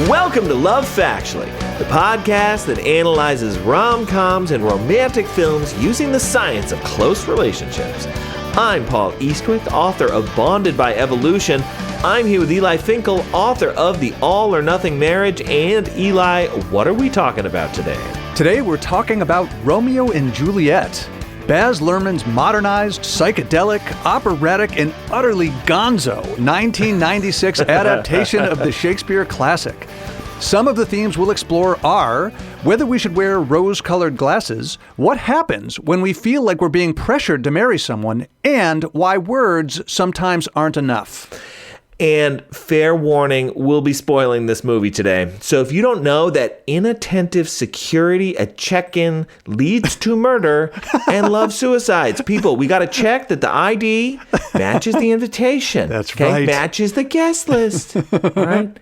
Welcome to Love Factually, the podcast that analyzes rom-coms and romantic films using the science of close relationships. I'm Paul Eastwick, author of Bonded by Evolution. I'm here with Eli Finkel, author of The All or Nothing Marriage. And Eli, what are we talking about today? Today we're talking about Romeo and Juliet, Baz Luhrmann's modernized, psychedelic, operatic, and utterly gonzo 1996 adaptation of the Shakespeare classic. Some of the themes we'll explore are whether we should wear rose-colored glasses, what happens when we feel like we're being pressured to marry someone, and why words sometimes aren't enough. And fair warning, we'll be spoiling this movie today. So if you don't know that inattentive security at check-in leads to murder and love suicides, people, we got to check that the ID matches the invitation. That's right. Matches the guest list. All right?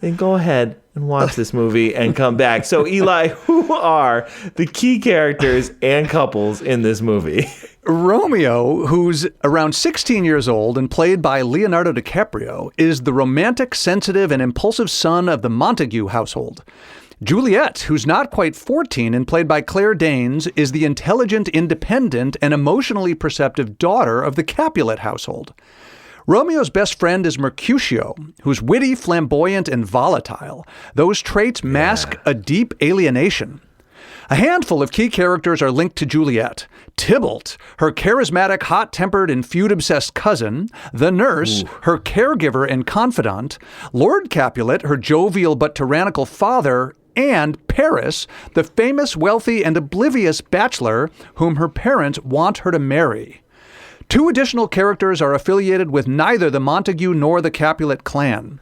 Then go ahead and watch this movie and come back. So Eli, who are the key characters and couples in this movie? Romeo, who's around 16 years old and played by Leonardo DiCaprio, is the romantic, sensitive, and impulsive son of the Montague household. Juliet, who's not quite 14 and played by Claire Danes, is the intelligent, independent, and emotionally perceptive daughter of the Capulet household. Romeo's best friend is Mercutio, who's witty, flamboyant, and volatile. Those traits mask a deep alienation. A handful of key characters are linked to Juliet. Tybalt, her charismatic, hot-tempered, and feud-obsessed cousin. The nurse, her caregiver and confidant. Lord Capulet, her jovial but tyrannical father. And Paris, the famous, wealthy, and oblivious bachelor whom her parents want her to marry. Two additional characters are affiliated with neither the Montague nor the Capulet clan.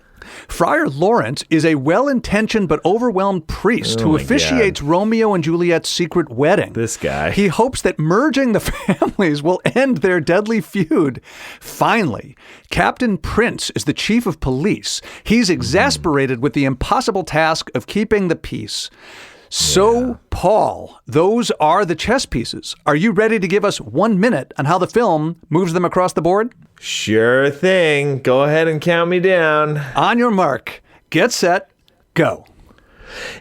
Friar Lawrence is a well-intentioned but overwhelmed priest who officiates Romeo and Juliet's secret wedding. This guy. He hopes that merging the families will end their deadly feud. Finally, Captain Prince is the chief of police. He's exasperated with the impossible task of keeping the peace. So, Paul, those are the chess pieces. Are you ready to give us 1 minute on how the film moves them across the board? Sure thing. Go ahead and count me down. On your mark, get set, go.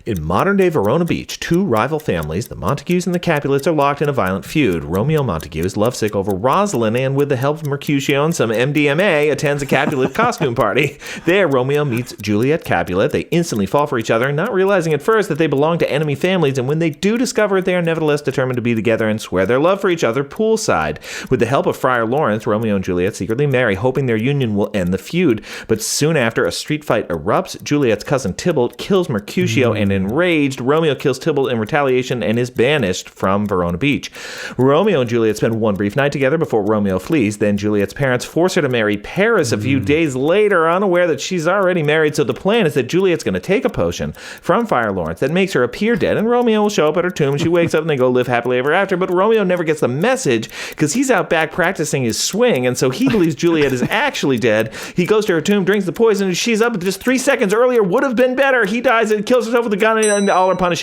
In modern-day Verona Beach, two rival families, the Montagues and the Capulets, are locked in a violent feud. Romeo Montague is lovesick over Rosalind and, with the help of Mercutio and some MDMA, attends a Capulet costume party. There, Romeo meets Juliet Capulet. They instantly fall for each other, not realizing at first that they belong to enemy families, and when they do discover it, they are nevertheless determined to be together and swear their love for each other poolside. With the help of Friar Lawrence, Romeo and Juliet secretly marry, hoping their union will end the feud. But soon after, a street fight erupts. Juliet's cousin Tybalt kills Mercutio, and enraged, Romeo kills Tybalt in retaliation and is banished from Verona Beach. Romeo and Juliet spend one brief night together before Romeo flees. Then Juliet's parents force her to marry Paris a few days later, unaware that she's already married. So the plan is that Juliet's going to take a potion from Friar Lawrence that makes her appear dead, and Romeo will show up at her tomb. She wakes up and they go live happily ever after. But Romeo never gets the message because he's out back practicing his swing, and so he believes Juliet is actually dead. He goes to her tomb, drinks the poison, and she's up just 3 seconds earlier. Would have been better. He dies and kills herself with a gun, and all are punished.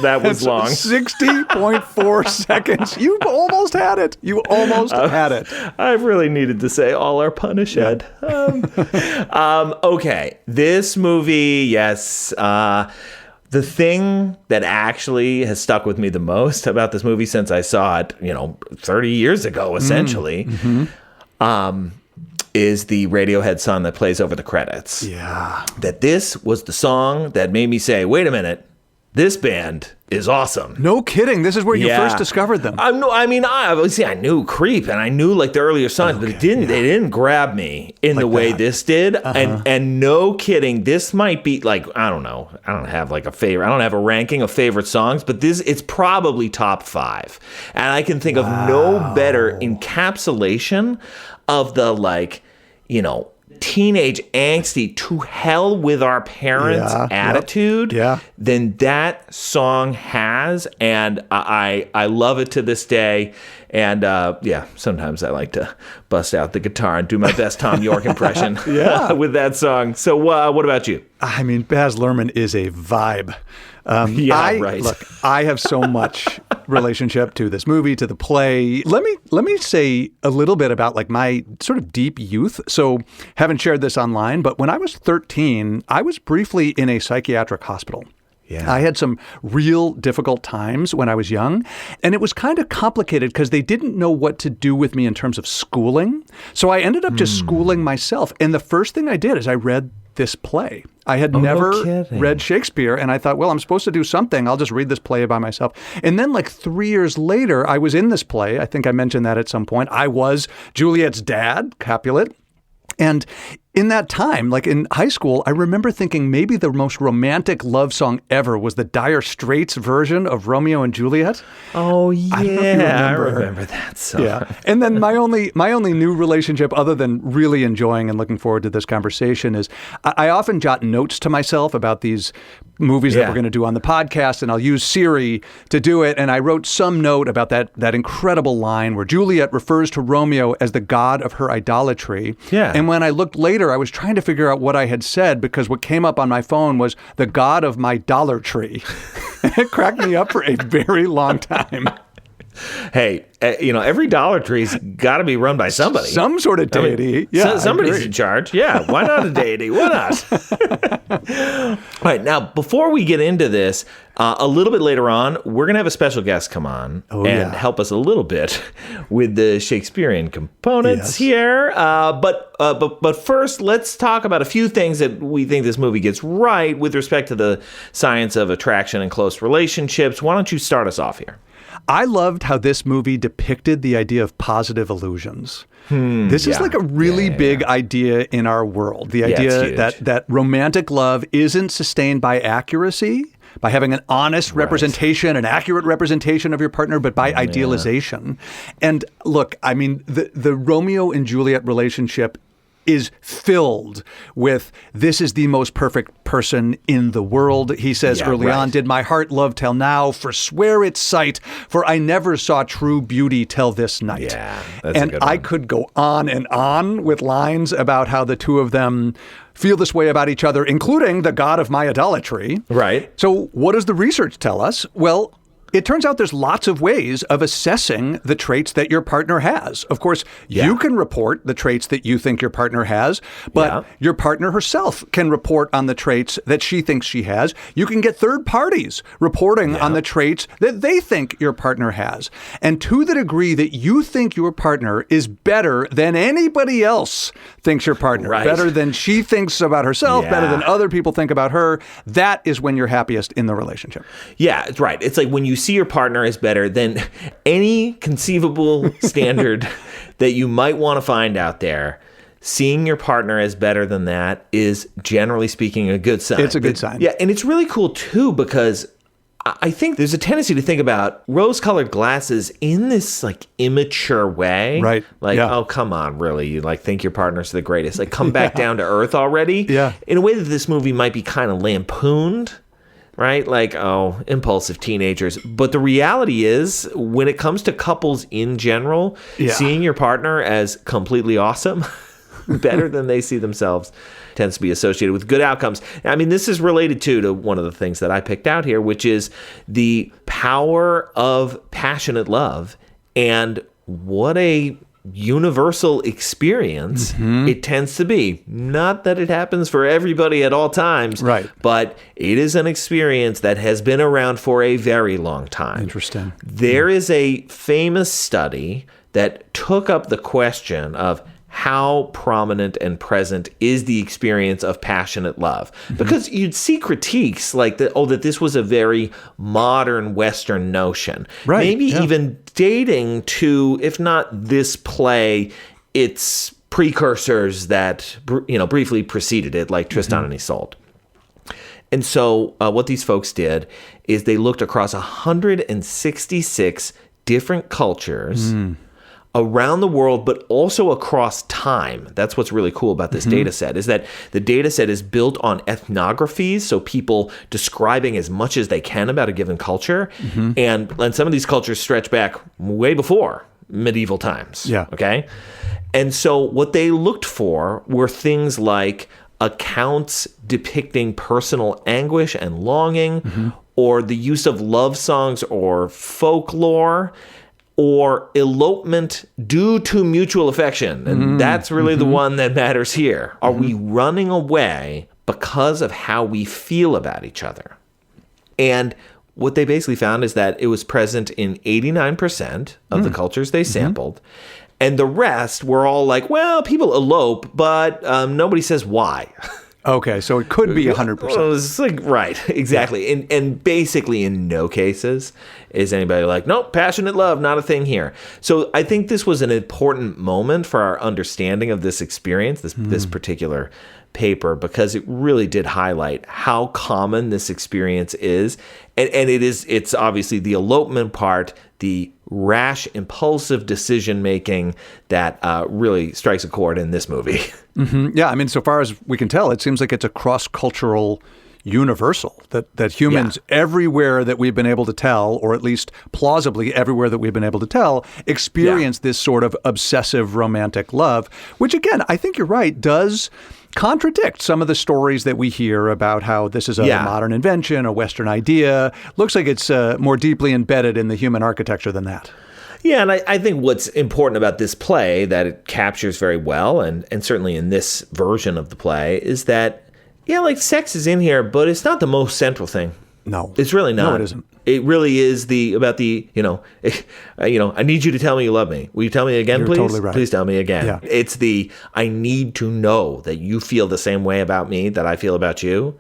That was long. 60.4 seconds. You almost had it. You almost had it. I really needed to say all are punished. Okay. This movie, yes. The thing that actually has stuck with me the most about this movie since I saw it, 30 years ago, essentially, is the Radiohead song that plays over the credits. Yeah. That this was the song that made me say, wait a minute, this band is awesome. No kidding. This is where you first discovered them. I knew Creep and I knew like the earlier songs, but they didn't grab me in the way this did. And no kidding, this might be like, I don't know. I don't have like a favorite. I don't have a ranking of favorite songs, but it's probably top 5. And I can think of no better encapsulation of the teenage angsty to hell with our parents attitude than that song has. And I love it to this day. And sometimes I like to bust out the guitar and do my best Tom York impression with that song. So what about you? I mean, Baz Luhrmann is a vibe. Look, I have so much relationship to this movie, to the play. Let me say a little bit about like my sort of deep youth. So haven't shared this online, but when I was 13, I was briefly in a psychiatric hospital. Yeah. I had some real difficult times when I was young, and it was kind of complicated because they didn't know what to do with me in terms of schooling. So I ended up just schooling myself. And the first thing I did is I read this play. I had never read Shakespeare, and I thought, well, I'm supposed to do something. I'll just read this play by myself. And then like 3 years later, I was in this play. I think I mentioned that at some point. I was Juliet's dad, Capulet. And in that time, like in high school, I remember thinking maybe the most romantic love song ever was the Dire Straits version of Romeo and Juliet. Oh, yeah. I remember that song. Yeah. And then my only new relationship, other than really enjoying and looking forward to this conversation, is I often jot notes to myself about these movies that we're going to do on the podcast, and I'll use Siri to do it. And I wrote some note about that incredible line where Juliet refers to Romeo as the god of her idolatry. Yeah. And when I looked later, I was trying to figure out what I had said because what came up on my phone was the god of my Dollar Tree. It cracked me up for a very long time. Hey, every Dollar Tree's got to be run by somebody. Some sort of deity. Somebody's in charge. Yeah, why not a deity? Why not? All right, now, before we get into this, a little bit later on, we're going to have a special guest come on help us a little bit with the Shakespearean components here. But first, let's talk about a few things that we think this movie gets right with respect to the science of attraction and close relationships. Why don't you start us off here? I loved how this movie depicted the idea of positive illusions. This is like a really big idea in our world. The idea that romantic love isn't sustained by accuracy, by having an honest representation, an accurate representation of your partner, but by idealization. And look, I mean, the Romeo and Juliet relationship is filled with, this is the most perfect person in the world. He says early on, did my heart love till now, forswear its sight, for I never saw true beauty till this night. Yeah, that's and a good one. I could go on and on with lines about how the two of them feel this way about each other, including the god of my idolatry. Right. So what does the research tell us? Well, it turns out there's lots of ways of assessing the traits that your partner has. Of course, you can report the traits that you think your partner has, but your partner herself can report on the traits that she thinks she has. You can get third parties reporting on the traits that they think your partner has. And to the degree that you think your partner is better than anybody else thinks your partner, better than she thinks about herself, better than other people think about her, that is when you're happiest in the relationship. Yeah, it's right. It's like when you see your partner is better than any conceivable standard that you might want to find out there, seeing your partner as better than that is, generally speaking, a good sign. It's a good sign. Yeah, and it's really cool, too, because I think there's a tendency to think about rose-colored glasses in this, like, immature way. Right. Like, oh, come on, really? You, like, think your partner's the greatest. Like, come back down to earth already? Yeah. In a way that this movie might be kind of lampooned. Right? Like, oh, impulsive teenagers. But the reality is, when it comes to couples in general, seeing your partner as completely awesome, better than they see themselves, tends to be associated with good outcomes. I mean, this is related, too, to one of the things that I picked out here, which is the power of passionate love and what a universal experience it tends to be. Not that it happens for everybody at all times, but it is an experience that has been around for a very long time. Interesting. There is a famous study that took up the question of how prominent and present is the experience of passionate love? Because you'd see critiques like that, that this was a very modern Western notion. Right. Maybe even dating to, if not this play, its precursors that briefly preceded it, like Tristan and Isolde. And so what these folks did is they looked across 166 different cultures around the world, but also across time. That's what's really cool about this data set, is that the data set is built on ethnographies, so people describing as much as they can about a given culture. And some of these cultures stretch back way before medieval times. Yeah. Okay? And so what they looked for were things like accounts depicting personal anguish and longing, or the use of love songs or folklore or elopement due to mutual affection. And that's really the one that matters here. Are we running away because of how we feel about each other? And what they basically found is that it was present in 89% of the cultures they sampled. And the rest were all like, well, people elope, but nobody says why. Okay, so it could be 100%. It's like, right, exactly. Yeah. And basically in no cases is anybody like, nope, passionate love, not a thing here. So I think this was an important moment for our understanding of this experience, this particular paper, because it really did highlight how common this experience is. And it's obviously the elopement part, the rash, impulsive decision-making that really strikes a chord in this movie. Yeah, I mean, so far as we can tell, it seems like it's a cross-cultural universal, that humans everywhere that we've been able to tell, or at least plausibly everywhere that we've been able to tell, experience this sort of obsessive romantic love, which again, I think you're right, does contradict some of the stories that we hear about how this is a modern invention, a Western idea. Looks like it's more deeply embedded in the human architecture than that. Yeah, and I think what's important about this play that it captures very well, and certainly in this version of the play, is that, like sex is in here, but it's not the most central thing. No. It's really not. No, it isn't. It really is I need you to tell me you love me. Will you tell me again, You're please? totally right. Please tell me again. Yeah. It's I need to know that you feel the same way about me that I feel about you.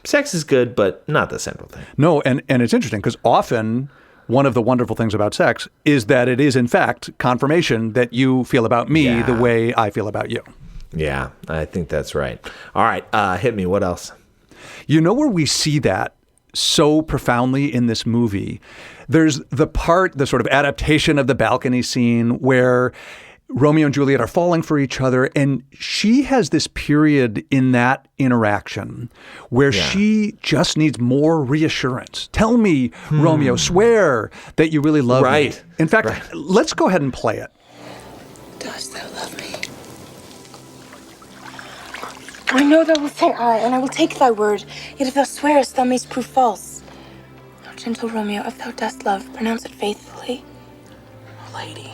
Sex is good, but not the central thing. No, and it's interesting because often one of the wonderful things about sex is that it is, in fact, confirmation that you feel about me the way I feel about you. Yeah, I think that's right. All right, hit me. What else? You know where we see that so profoundly in this movie? There's the sort of adaptation of the balcony scene where Romeo and Juliet are falling for each other, and she has this period in that interaction where she just needs more reassurance. Tell me, Romeo, swear that you really love me. In fact, let's go ahead and play it. Dost thou love me? I know thou wilt say aye, and I will take thy word. Yet if thou swearest, thou mayst prove false. Now, gentle Romeo, if thou dost love, pronounce it faithfully. Lady,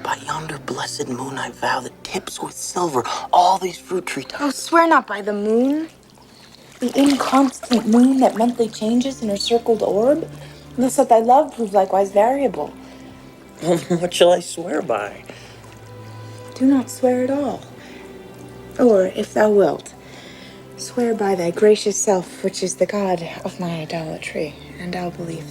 by yonder blessed moon I vow that tips with silver all these fruit tree tops. Oh, swear not by the moon. The inconstant moon that monthly changes in her circled orb. Thus that thy love prove likewise variable. Well, what shall I swear by? Do not swear at all. Or, if thou wilt, swear by thy gracious self, which is the god of my idolatry, and I'll believe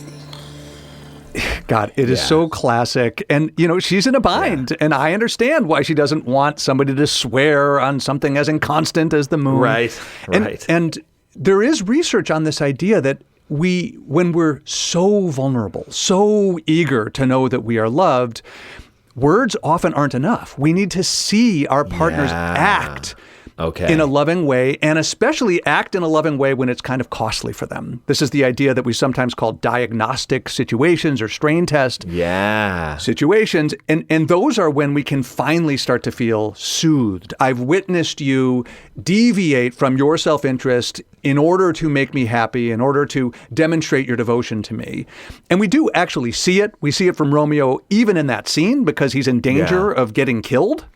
thee. God, it is so classic. And, she's in a bind. And I understand why she doesn't want somebody to swear on something as inconstant as the moon. Right. And there is research on this idea that when we're so vulnerable, so eager to know that we are loved, words often aren't enough. We need to see our partners act in a loving way, and especially act in a loving way when it's kind of costly for them. This is the idea that we sometimes call diagnostic situations or strain test situations. And those are when we can finally start to feel soothed. I've witnessed you deviate from your self-interest in order to make me happy, in order to demonstrate your devotion to me. And we do actually see it. We see it from Romeo even in that scene because he's in danger of getting killed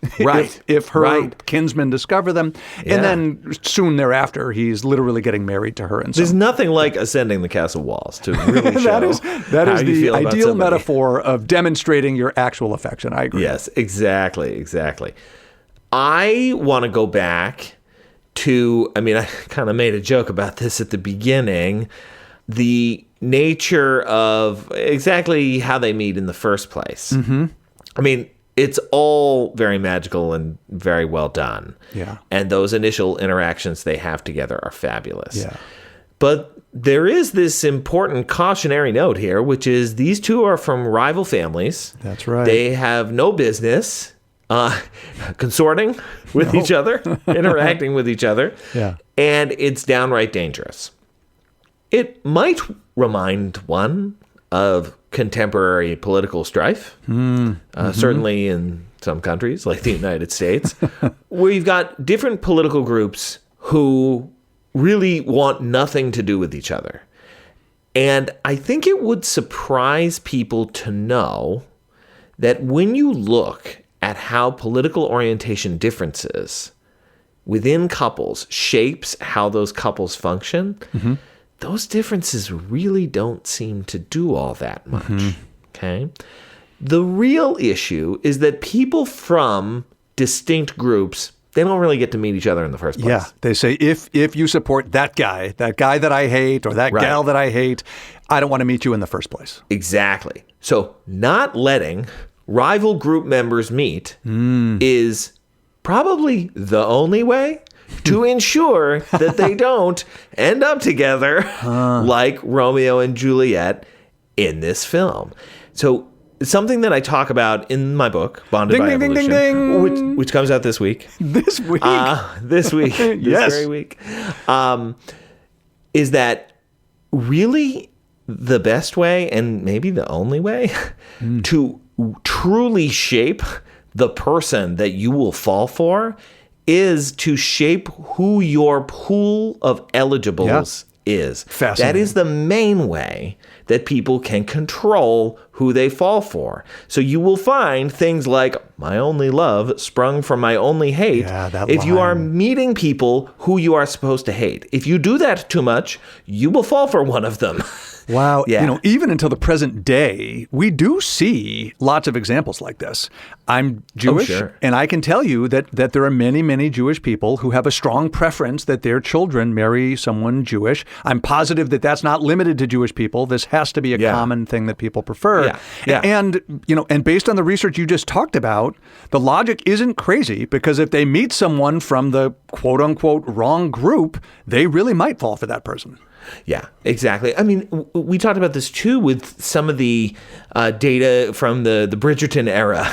if her kinsmen discover them. And then soon thereafter, he's literally getting married to her. And there's nothing like ascending the castle walls to really show that is the ideal metaphor of demonstrating your actual affection. I agree. Yes, exactly. I want to go back to, I kind of made a joke about this at the beginning, the nature of exactly how they meet in the first place. It's all very magical and very well done. Yeah. And those initial interactions they have together are fabulous. Yeah. But there is this important cautionary note here, which is these two are from rival families. That's right. They have no business consorting with each other, interacting with each other. Yeah. And it's downright dangerous. It might remind one of contemporary political strife, certainly in some countries like the United States, where you've got different political groups who really want nothing to do with each other. And I think it would surprise people to know that when you look at how political orientation differences within couples shapes how those couples function, those differences really don't seem to do all that much. Okay? The real issue is that people from distinct groups, they don't really get to meet each other in the first place. Yeah, they say, if you support that guy that I hate, or that gal that I hate, I don't want to meet you in the first place. Exactly. So not letting rival group members meet is probably the only way to ensure that they don't end up together like Romeo and Juliet in this film. So something that I talk about in my book, Bonded by Evolution, which comes out this week. This week? This week. This very week. Is that really the best way, and maybe the only way, to truly shape the person that you will fall for is to shape who your pool of eligibles is. Fascinating. That is the main way that people can control who they fall for. So you will find things like, my only love sprung from my only hate. Yeah, that if you are line. meeting people who you are supposed to hate. If you do that too much, you will fall for one of them. Wow. Yeah. You know, even until the present day, we do see lots of examples like this. I'm Jewish, and I can tell you that there are many, many Jewish people who have a strong preference that their children marry someone Jewish. I'm positive that that's not limited to Jewish people. This has to be a common thing that people prefer. Yeah. And, you know, and based on the research you just talked about, the logic isn't crazy, because if they meet someone from the quote unquote wrong group, they really might fall for that person. Yeah, exactly. I mean, we talked about this too with some of the data from the Bridgerton era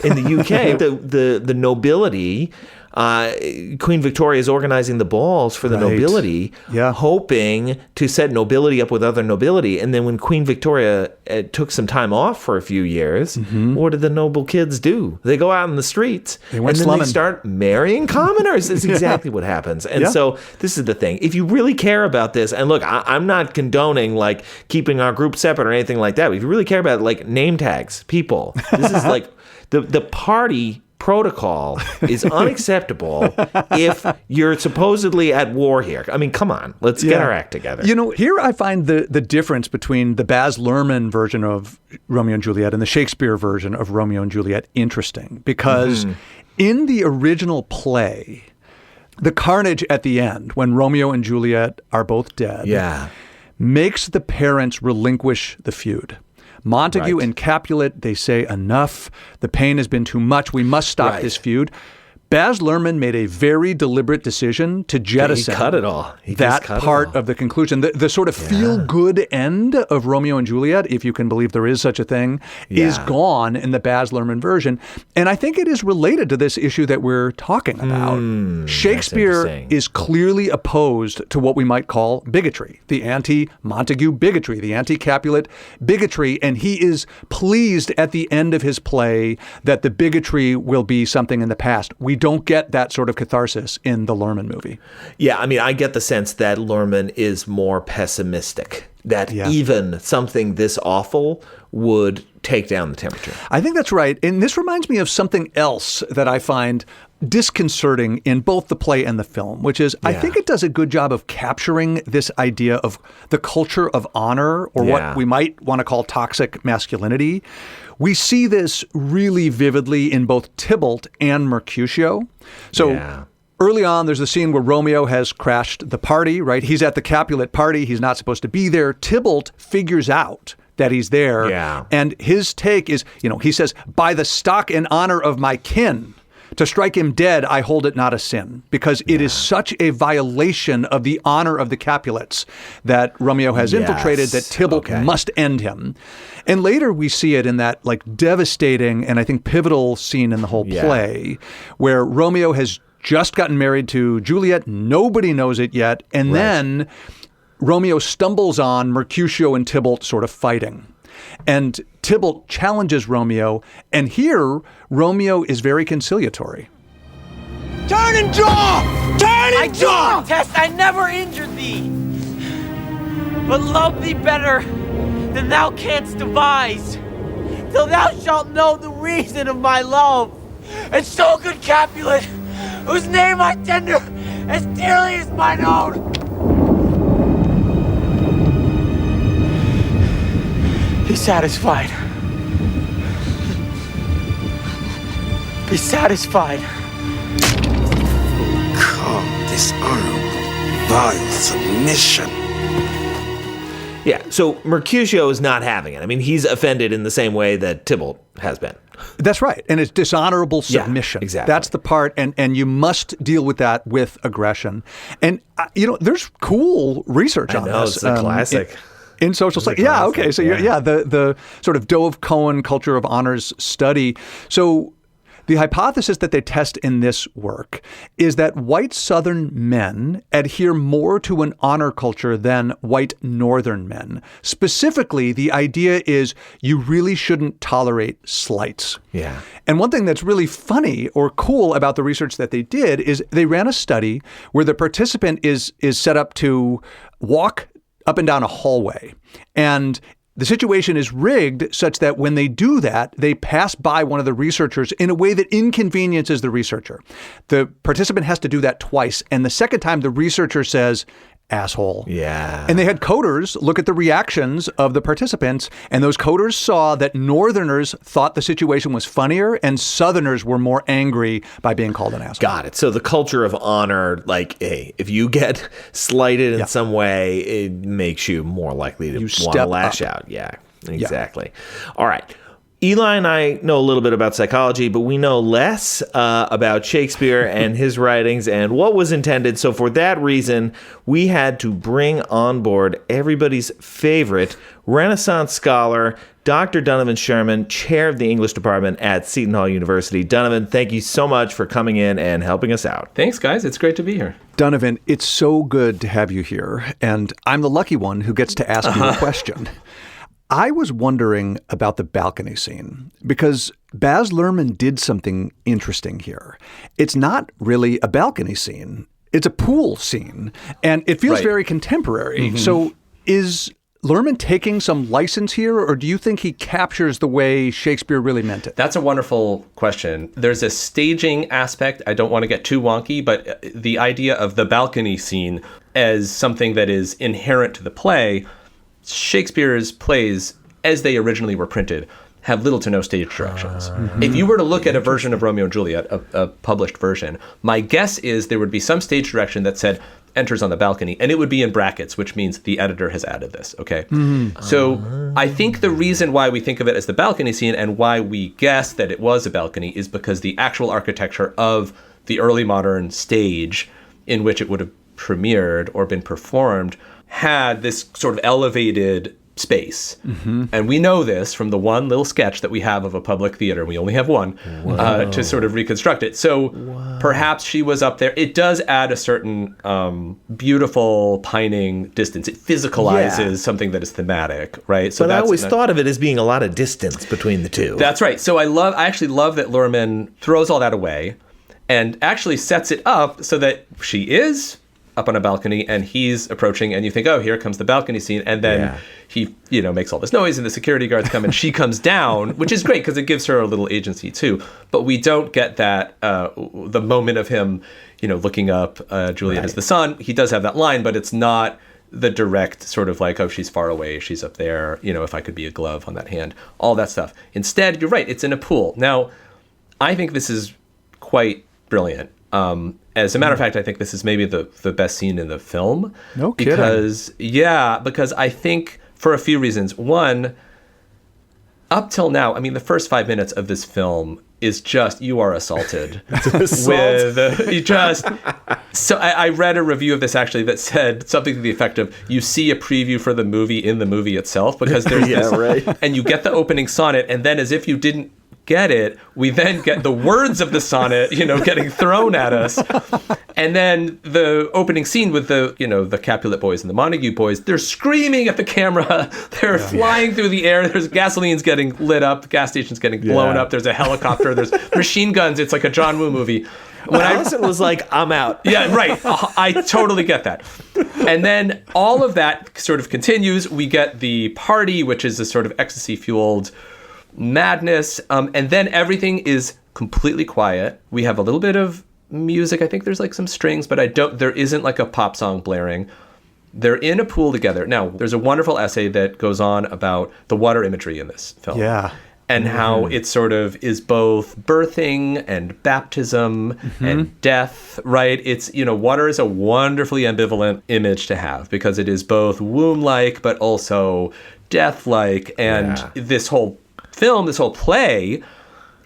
in the UK. the nobility, Queen Victoria is organizing the balls for the nobility, hoping to set nobility up with other nobility. And then when Queen Victoria took some time off for a few years, what did the noble kids do? They go out in the streets and then they start marrying commoners. That's exactly what happens. And so this is the thing. If you really care about this, and look, I'm not condoning like keeping our group separate or anything like that. But if you really care about like name tags, people, this is like the party protocol is unacceptable if you're supposedly at war here. I mean, come on, let's get our act together. You know, here I find the difference between the Baz Luhrmann version of Romeo and Juliet and the Shakespeare version of Romeo and Juliet interesting, because in the original play, the carnage at the end, when Romeo and Juliet are both dead, makes the parents relinquish the feud. Montague and Capulet, they say, enough. The pain has been too much. We must stop this feud. Baz Luhrmann made a very deliberate decision to jettison he cut it all. that part of the conclusion. The sort of feel-good end of Romeo and Juliet, if you can believe there is such a thing, is gone in the Baz Luhrmann version. And I think it is related to this issue that we're talking about. Shakespeare is clearly opposed to what we might call bigotry, the anti-Montague bigotry, the anti-Capulet bigotry. And he is pleased at the end of his play that the bigotry will be something in the past. We don't get that sort of catharsis in the Luhrmann movie. Yeah, I mean, I get the sense that Luhrmann is more pessimistic, that even something this awful would take down the temperature. I think that's right. And this reminds me of something else that I find disconcerting in both the play and the film, which is I think it does a good job of capturing this idea of the culture of honor, or what we might want to call toxic masculinity. We see this really vividly in both Tybalt and Mercutio. So early on, there's the scene where Romeo has crashed the party, right? He's at the Capulet party. He's not supposed to be there. Tybalt figures out that he's there. And his take is, you know, he says, by the stock and honor of my kin, to strike him dead, I hold it not a sin, because it is such a violation of the honor of the Capulets that Romeo has infiltrated that Tybalt must end him. And later we see it in that like devastating and I think pivotal scene in the whole play where Romeo has just gotten married to Juliet. Nobody knows it yet. And then Romeo stumbles on Mercutio and Tybalt sort of fighting. And Tybalt challenges Romeo, and here Romeo is very conciliatory. Turn and draw! Turn and draw! Test, I never injured thee. but love thee better than thou canst devise, till thou shalt know the reason of my love. And so, good Capulet, whose name I tender as dearly as mine own, be satisfied. Be satisfied. Calm, dishonorable, vile submission. Yeah, so Mercutio is not having it. I mean, he's offended in the same way that Tybalt has been. That's right. And it's dishonorable submission. Yeah, exactly. That's the part. And you must deal with that with aggression. And, there's cool research on this. It's a classic. In social studies. Yeah, okay. So, the sort of Dove-Cohen culture of honors study. So the hypothesis that they test in this work is that white Southern men adhere more to an honor culture than white Northern men. Specifically, the idea is you really shouldn't tolerate slights. Yeah. And one thing that's really funny or cool about the research that they did is they ran a study where the participant is set up to walk up and down a hallway. And the situation is rigged such that when they do that, they pass by one of the researchers in a way that inconveniences the researcher. The participant has to do that twice. And the second time, the researcher says, asshole. Yeah. And they had coders look at the reactions of the participants, and those coders saw that Northerners thought the situation was funnier and Southerners were more angry by being called an asshole. Got it. So the culture of honor, like, hey, if you get slighted in some way, it makes you more likely to want to lash out. Yeah, exactly. Yeah. All right. Eli and I know a little bit about psychology, but we know less about Shakespeare and his writings and what was intended. So for that reason, we had to bring on board everybody's favorite Renaissance scholar, Dr. Donovan Sherman, chair of the English department at Seton Hall University. Donovan, thank you so much for coming in and helping us out. Thanks, guys. It's great to be here. Donovan, it's so good to have you here, and I'm the lucky one who gets to ask you a question. I was wondering about the balcony scene because Baz Luhrmann did something interesting here. It's not really a balcony scene. It's a pool scene, and it feels very contemporary. Mm-hmm. So is Luhrmann taking some license here, or do you think he captures the way Shakespeare really meant it? That's a wonderful question. There's a staging aspect. I don't want to get too wonky, but the idea of the balcony scene as something that is inherent to the play, Shakespeare's plays, as they originally were printed, have little to no stage directions. Mm-hmm. If you were to look at a version of Romeo and Juliet, a published version, my guess is there would be some stage direction that said, enters on the balcony, and it would be in brackets, which means the editor has added this, okay? Mm-hmm. So I think the reason why we think of it as the balcony scene and why we guess that it was a balcony is because the actual architecture of the early modern stage in which it would have premiered or been performed had this sort of elevated space. Mm-hmm. And we know this from the one little sketch that we have of a public theater. We only have one to sort of reconstruct it. So perhaps she was up there. It does add a certain beautiful pining distance. It physicalizes something that is thematic, right? So but I always thought of it as being a lot of distance between the two. That's right. So I actually love that Luhrmann throws all that away and actually sets it up so that she is up on a balcony and he's approaching and you think, oh, here comes the balcony scene. And then he, makes all this noise and the security guards come and she comes down, which is great because it gives her a little agency too. But we don't get that, the moment of him, looking up Juliet as the sun. He does have that line, but it's not the direct sort of like, oh, she's far away, she's up there, if I could be a glove on that hand, all that stuff. Instead, you're right, it's in a pool. Now, I think this is quite brilliant. As a matter of fact, I think this is maybe the best scene in the film. No kidding. Because I think for a few reasons. One, up till now, the first 5 minutes of this film is just, you are assaulted So I read a review of this actually that said something to the effect of, you see a preview for the movie in the movie itself because there's this, and you get the opening sonnet, and then as if you didn't get it, we then get the words of the sonnet, getting thrown at us. And then the opening scene with the Capulet boys and the Montague boys, they're screaming at the camera. They're flying through the air. There's gasoline's getting lit up. The gas station's getting blown up. There's a helicopter. There's machine guns. It's like a John Woo movie. When Allison was like, I'm out. Yeah, right. I totally get that. And then all of that sort of continues. We get the party, which is a sort of ecstasy-fueled madness. And then everything is completely quiet. We have a little bit of music. I think there's like some strings, but there isn't like a pop song blaring. They're in a pool together. Now, there's a wonderful essay that goes on about the water imagery in this film. Yeah. And how it sort of is both birthing and baptism and death, right? It's, water is a wonderfully ambivalent image to have because it is both womb-like but also death-like. And this whole film, this whole play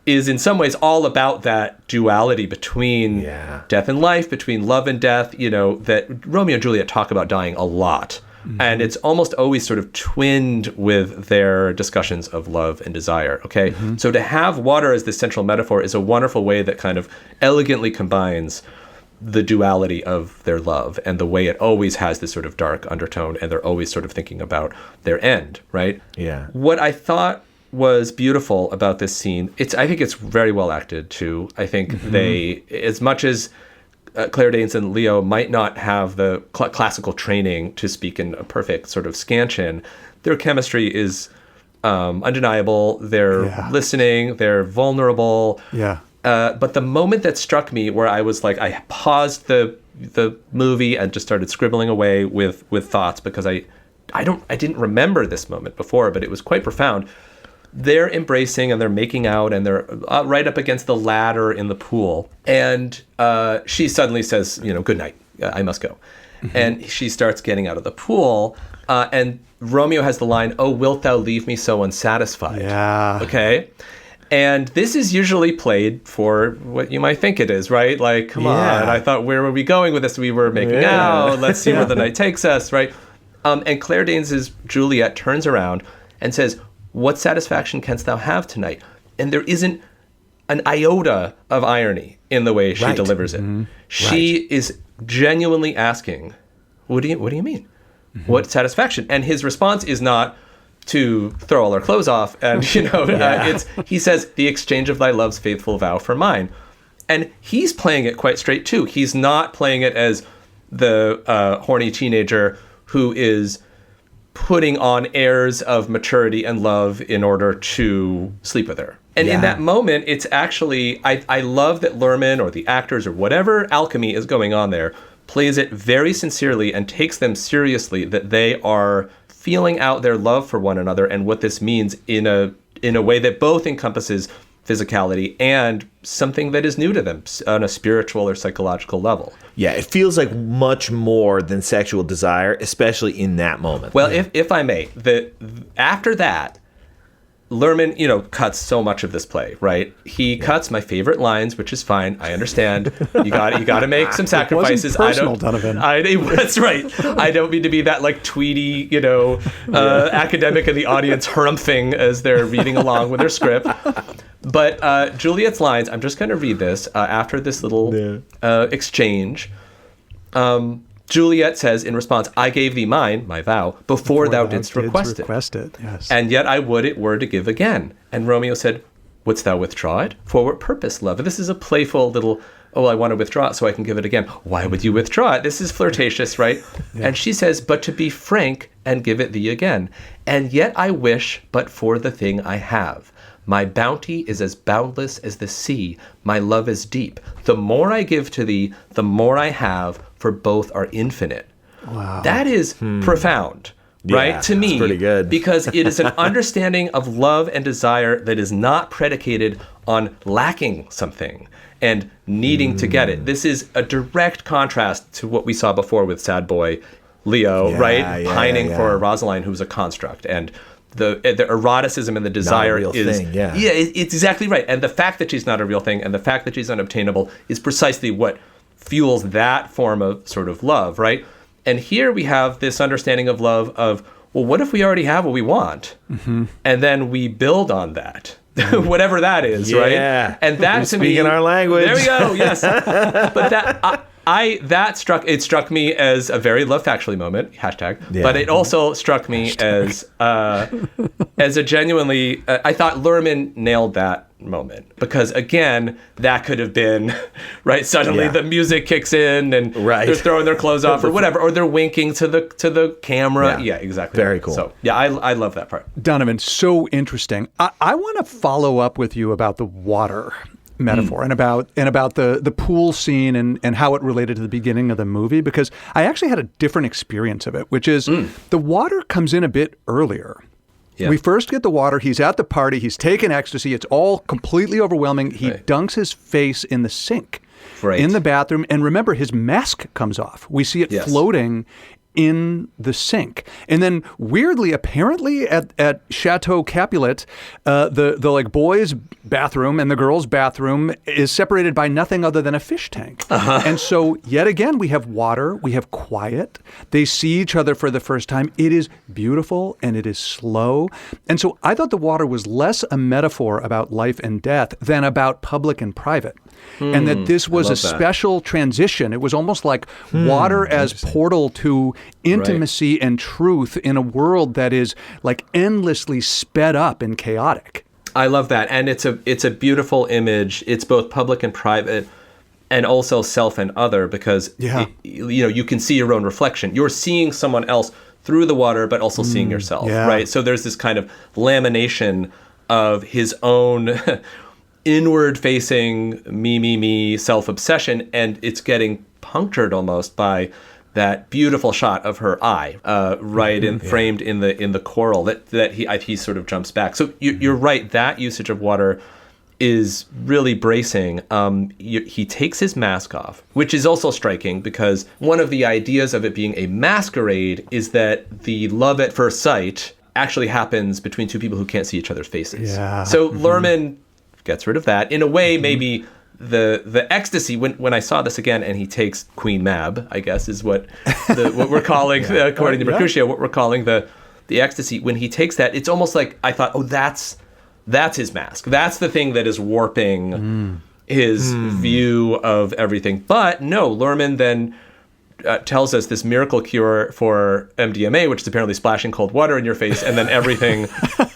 is in some ways all about that duality between death and life, between love and death, that Romeo and Juliet talk about dying a lot. And it's almost always sort of twinned with their discussions of love and desire, okay? So to have water as the central metaphor is a wonderful way that kind of elegantly combines the duality of their love and the way it always has this sort of dark undertone and they're always sort of thinking about their end, right? Yeah. What I thought was beautiful about this scene, I think it's very well acted too. I think they, as much as Claire Danes and Leo might not have the classical training to speak in a perfect sort of scansion, their chemistry is undeniable. They're listening. They're vulnerable. Yeah. But the moment that struck me where I was like, I paused the movie and just started scribbling away with thoughts because I didn't remember this moment before, but it was quite profound. They're embracing and they're making out and they're right up against the ladder in the pool. And she suddenly says, good night, I must go. And she starts getting out of the pool. And Romeo has the line, oh, wilt thou leave me so unsatisfied? Yeah. Okay. And this is usually played for what you might think it is, right? Like, come on, I thought, where were we going with this? We were making out. Let's see where the night takes us, right? And Claire Danes' Juliet turns around and says, what satisfaction canst thou have tonight? And there isn't an iota of irony in the way she delivers it. She is genuinely asking, what do you mean? What satisfaction? And his response is not to throw all our clothes off. And, he says, the exchange of thy love's faithful vow for mine. And he's playing it quite straight too. He's not playing it as the horny teenager who is putting on airs of maturity and love in order to sleep with her. And in that moment, it's actually, I love that Luhrmann or the actors or whatever alchemy is going on there plays it very sincerely and takes them seriously that they are feeling out their love for one another and what this means in a way that both encompasses physicality and something that is new to them on a spiritual or psychological level. Yeah, it feels like much more than sexual desire, especially in that moment. Well, if I may, after that, Luhrmann, cuts so much of this play, right? He cuts my favorite lines, which is fine. I understand. You got to make some sacrifices. It wasn't personal, Donovan. That's right. I don't mean to be that like tweedy, academic in the audience harumphing as they're reading along with their script. But Juliet's lines, I'm just going to read this after this little exchange. Juliet says in response, I gave thee mine, my vow, before thou didst request it. Yes. And yet I would it were to give again. And Romeo said, wouldst thou withdraw it? For what purpose, love? This is a playful little, I want to withdraw it so I can give it again. Why would you withdraw it? This is flirtatious, right? And she says, but to be frank and give it thee again. And yet I wish but for the thing I have. My bounty is as boundless as the sea. My love is deep. The more I give to thee, the more I have, for both are infinite. Wow. That is profound, right? To me, pretty good. Because it is an understanding of love and desire that is not predicated on lacking something and needing to get it. This is a direct contrast to what we saw before with sad boy Leo, right? Pining for Rosaline, who's a construct. And the eroticism and the desire not a real is thing, it's exactly right. And the fact that she's not a real thing and the fact that she's unobtainable is precisely what fuels that form of sort of love, right? And here we have this understanding of love of, well, what if we already have what we want? And then we build on that, whatever that is, right? Yeah. And that to me, speaking our language. There we go. Yes, but that struck me as a very Love Factually moment, hashtag. Yeah. But it also struck me as a genuinely. I thought Luhrmann nailed that moment because again, that could have been right. Suddenly the music kicks in and they're throwing their clothes off or whatever, or they're winking to the camera. Yeah, exactly. Very cool. So yeah, I love that part. Donovan, so interesting. I want to follow up with you about the water metaphor and about the pool scene and how it related to the beginning of the movie, because I actually had a different experience of it, which is the water comes in a bit earlier. Yeah. We first get the water. He's at the party. He's taking ecstasy. It's all completely overwhelming. He dunks his face in the sink in the bathroom. And remember, his mask comes off. We see it floating in the sink. And then weirdly, apparently at Chateau Capulet, the like boys' bathroom and the girls' bathroom is separated by nothing other than a fish tank. And so yet again, we have water, we have quiet. They see each other for the first time. It is beautiful and it is slow. And so I thought the water was less a metaphor about life and death than about public and private. And that this was a special transition. It was almost like water as portal to intimacy and truth in a world that is like endlessly sped up and chaotic. I love that. And it's a beautiful image. It's both public and private and also self and other because you can see your own reflection. You're seeing someone else through the water, but also seeing yourself, right? So there's this kind of lamination of his own inward-facing me self-obsession, and it's getting punctured almost by that beautiful shot of her eye, framed in the coral that he sort of jumps back. So you're right. That usage of water is really bracing. He takes his mask off, which is also striking because one of the ideas of it being a masquerade is that the love at first sight actually happens between two people who can't see each other's faces. Yeah. So Luhrmann gets rid of that. In a way, maybe the ecstasy, when I saw this again, and he takes Queen Mab, I guess is what we're calling, according to Mercutio, what we're calling the ecstasy. When he takes that, it's almost like I thought, oh, that's his mask. That's the thing that is warping his view of everything. But no, Luhrmann then tells us this miracle cure for MDMA, which is apparently splashing cold water in your face, and then everything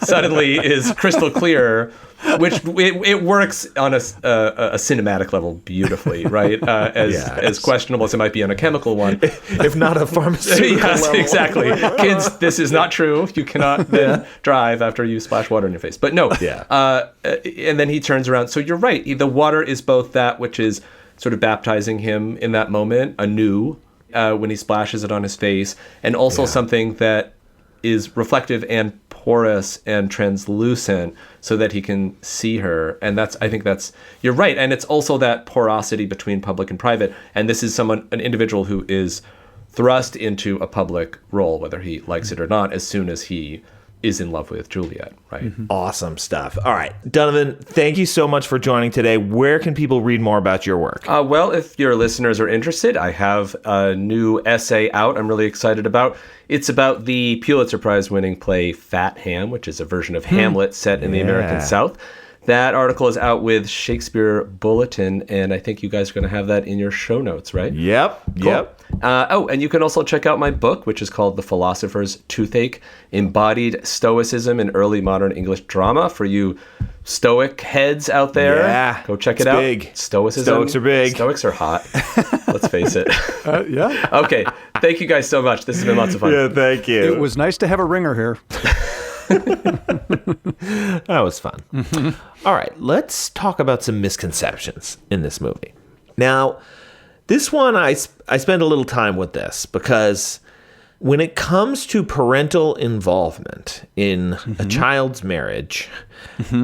suddenly is crystal clear, which it works on a cinematic level beautifully, right? As questionable as it might be on a chemical one. If not a pharmaceutical level. Exactly. Kids, this is not true. You cannot then drive after you splash water in your face. But no. And then he turns around. So you're right. The water is both that which is sort of baptizing him in that moment anew, when he splashes it on his face, and also something that is reflective and porous and translucent so that he can see her. And I think you're right. And it's also that porosity between public and private. And this is an individual who is thrust into a public role, whether he likes it or not, as soon as he is in love with Juliet, right? Awesome stuff. All right, Donovan, thank you so much for joining today. Where can people read more about your work? Well, if your listeners are interested, I have a new essay out I'm really excited about. It's about the Pulitzer Prize winning play Fat Ham, which is a version of Hamlet set in the American South. That article is out with Shakespeare Bulletin, and I think you guys are going to have that in your show notes, right? Yep. Cool. Yep. And you can also check out my book, which is called The Philosopher's Toothache, Embodied Stoicism in Early Modern English Drama. For you Stoic heads out there, go check it out. Big. Stoicism. Stoics are big. Stoics are hot. Let's face it. Okay. Thank you guys so much. This has been lots of fun. Yeah, thank you. It was nice to have a ringer here. That was fun. All right, let's talk about some misconceptions in this movie. Now, this one, I spend a little time with this because when it comes to parental involvement in a child's marriage,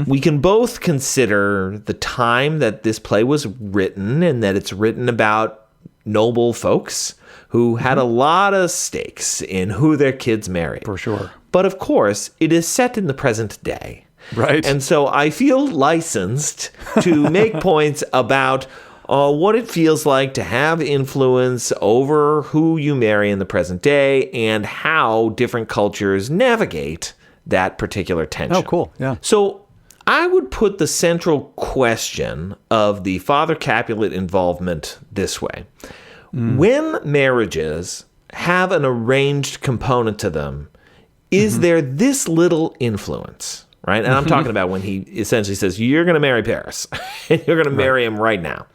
we can both consider the time that this play was written and that it's written about noble folks who had a lot of stakes in who their kids married. For sure. But of course, it is set in the present day. Right. And so I feel licensed to make points about what it feels like to have influence over who you marry in the present day and how different cultures navigate that particular tension. Oh, cool. Yeah. So I would put the central question of the Father Capulet involvement this way. When marriages have an arranged component to them, is there this little influence, right? And I'm talking about when he essentially says, you're going to marry Paris, and you're going to marry him right now.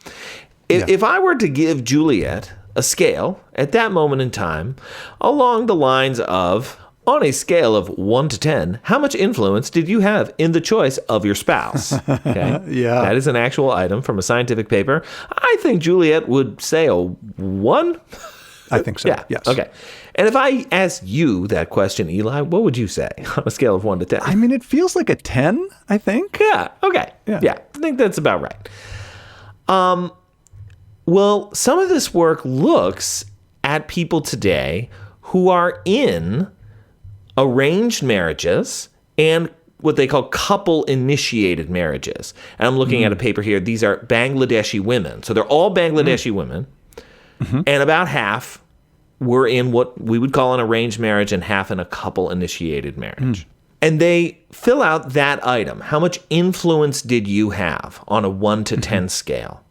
If I were to give Juliet a scale at that moment in time along the lines of, on a scale of 1 to 10, how much influence did you have in the choice of your spouse? Okay? Yeah. That is an actual item from a scientific paper. I think Juliet would say a 1. I think so. Yeah. Yes. Okay. And if I asked you that question, Eli, what would you say on a scale of 1 to 10? I mean, it feels like a 10, I think. Yeah. Okay. Yeah. I think that's about right. Well, some of this work looks at people today who are in arranged marriages and what they call couple-initiated marriages. And I'm looking at a paper here. These are Bangladeshi women. So they're all Bangladeshi women. And about half were in what we would call an arranged marriage and half in a couple-initiated marriage. And they fill out that item. How much influence did you have on a 1 to 10 scale?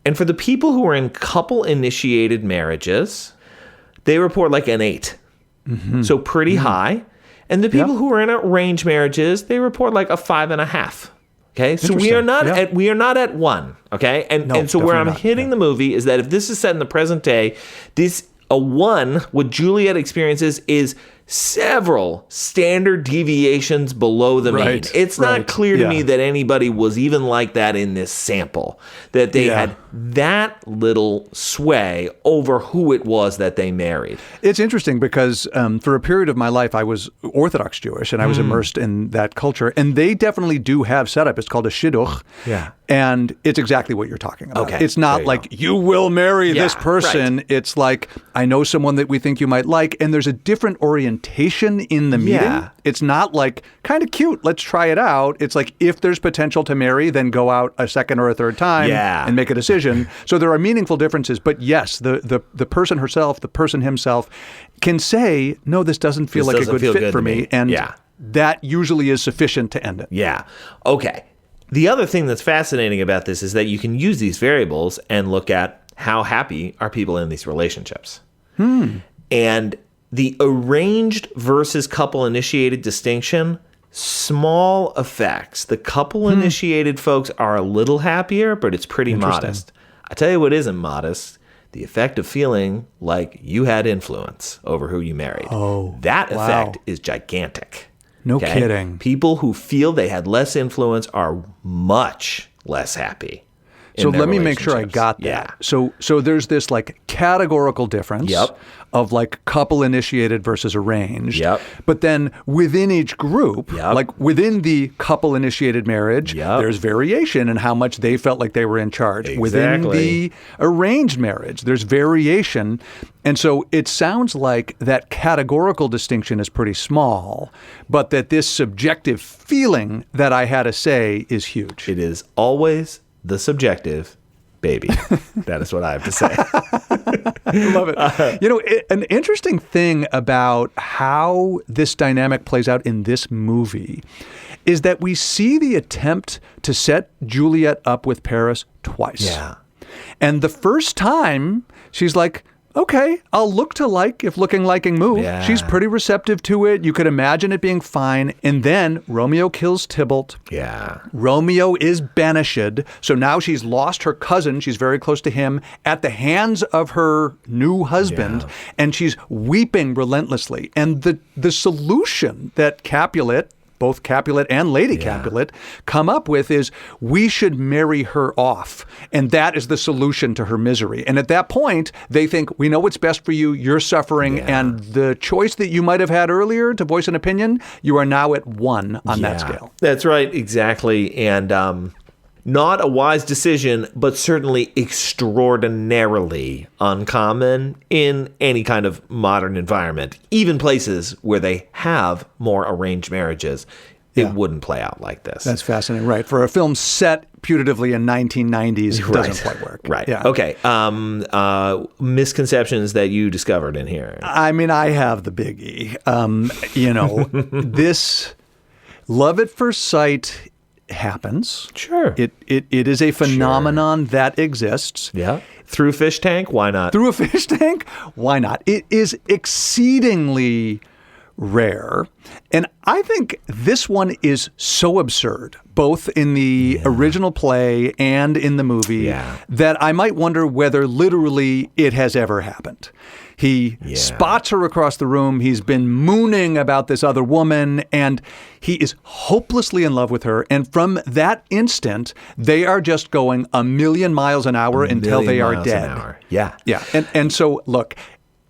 And for the people who are in couple-initiated marriages, they report like an 8. So pretty high. And the people who are in arranged marriages, they report like a 5.5. Okay, so we are not at 1. Okay, and so where I'm hitting the movie is that if this is set in the present day, a 1, what Juliet experiences is several standard deviations below the mean. It's not clear to me that anybody was even like that in this sample, that they had that little sway over who it was that they married. It's interesting because for a period of my life, I was Orthodox Jewish and I was immersed in that culture. And they definitely do have setup. It's called a shidduch. Yeah. And it's exactly what you're talking about. Okay. It's not like you will marry this person. Right. It's like, I know someone that we think you might like. And there's a different orientation in the meeting. Yeah. It's not like, kind of cute, let's try it out. It's like, if there's potential to marry, then go out a second or a third time and make a decision. So there are meaningful differences. But yes, the person herself, the person himself can say, no, this doesn't feel like a good fit for me. And that usually is sufficient to end it. Yeah. Okay. The other thing that's fascinating about this is that you can use these variables and look at how happy are people in these relationships. And the arranged versus couple-initiated distinction, small effects. The couple-initiated folks are a little happier, but it's pretty modest. I tell you what isn't modest, the effect of feeling like you had influence over who you married. That effect is gigantic. No kidding. People who feel they had less influence are much less happy. So let me make sure I got that. So there's this like categorical difference of like couple initiated versus arranged. But then within each group, like within the couple initiated marriage, there's variation in how much they felt like they were in charge. Within the arranged marriage, there's variation. And so it sounds like that categorical distinction is pretty small, but that this subjective feeling that I had to say is huge. It is always the subjective, baby. That is what I have to say. I love it. An interesting thing about how this dynamic plays out in this movie is that we see the attempt to set Juliet up with Paris twice. And the first time, she's like, okay, I'll look to like if looking liking move. She's pretty receptive to it. You could imagine it being fine. And then Romeo kills Tybalt. Romeo is banished. So now she's lost her cousin. She's very close to him at the hands of her new husband. And she's weeping relentlessly. And the solution that Capulet, both Capulet and Lady Capulet, come up with is we should marry her off. And that is the solution to her misery. And at that point, they think, we know what's best for you. You're suffering. And the choice that you might have had earlier to voice an opinion, you are now at 1 on that scale. That's right. Exactly. And not a wise decision, but certainly extraordinarily uncommon in any kind of modern environment. Even places where they have more arranged marriages, it wouldn't play out like this. That's fascinating. Right. For a film set putatively in 1990s, it doesn't quite work. Okay. Misconceptions that you discovered in here. I mean, I have the biggie. This love at first sight happens. Sure. It is a phenomenon that exists. Yeah. Through fish tank? Why not? Through a fish tank? Why not? It is exceedingly rare. And I think this one is so absurd, both in the original play and in the movie, that I might wonder whether literally it has ever happened. He spots her across the room. He's been mooning about this other woman, and he is hopelessly in love with her. And from that instant, they are just going a million miles an hour until they are dead. Yeah. Yeah. And so, look,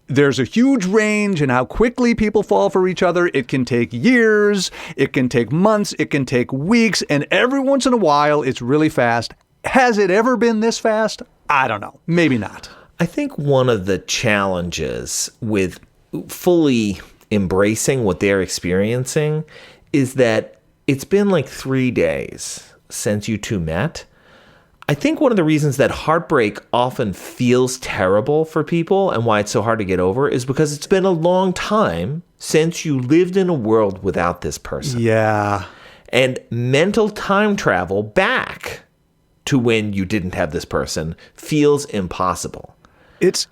there's a huge range in how quickly people fall for each other. It can take years, it can take months, it can take weeks, and every once in a while, it's really fast. Has it ever been this fast? I don't know. Maybe not. I think one of the challenges with fully embracing what they're experiencing is that it's been like 3 days since you two met. I think one of the reasons that heartbreak often feels terrible for people and why it's so hard to get over is because it's been a long time since you lived in a world without this person. Yeah. And mental time travel back to when you didn't have this person feels impossible. It's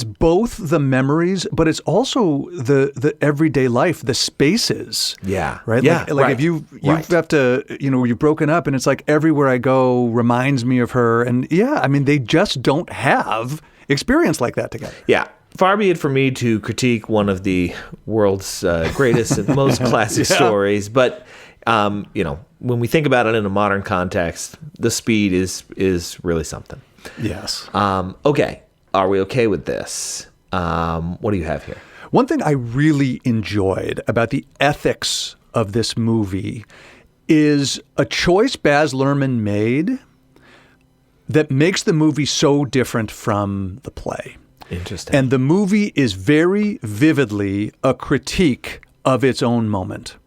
both the memories, but it's also the everyday life, the spaces. Yeah. Right? Yeah. Like if you have to, you've broken up and it's like everywhere I go reminds me of her. And they just don't have experience like that together. Yeah. Far be it for me to critique one of the world's greatest and most classic stories, but when we think about it in a modern context, the speed is really something. Yes. Okay. Are we okay with this? What do you have here? One thing I really enjoyed about the ethics of this movie is a choice Baz Luhrmann made that makes the movie so different from the play. Interesting. And the movie is very vividly a critique of its own moment.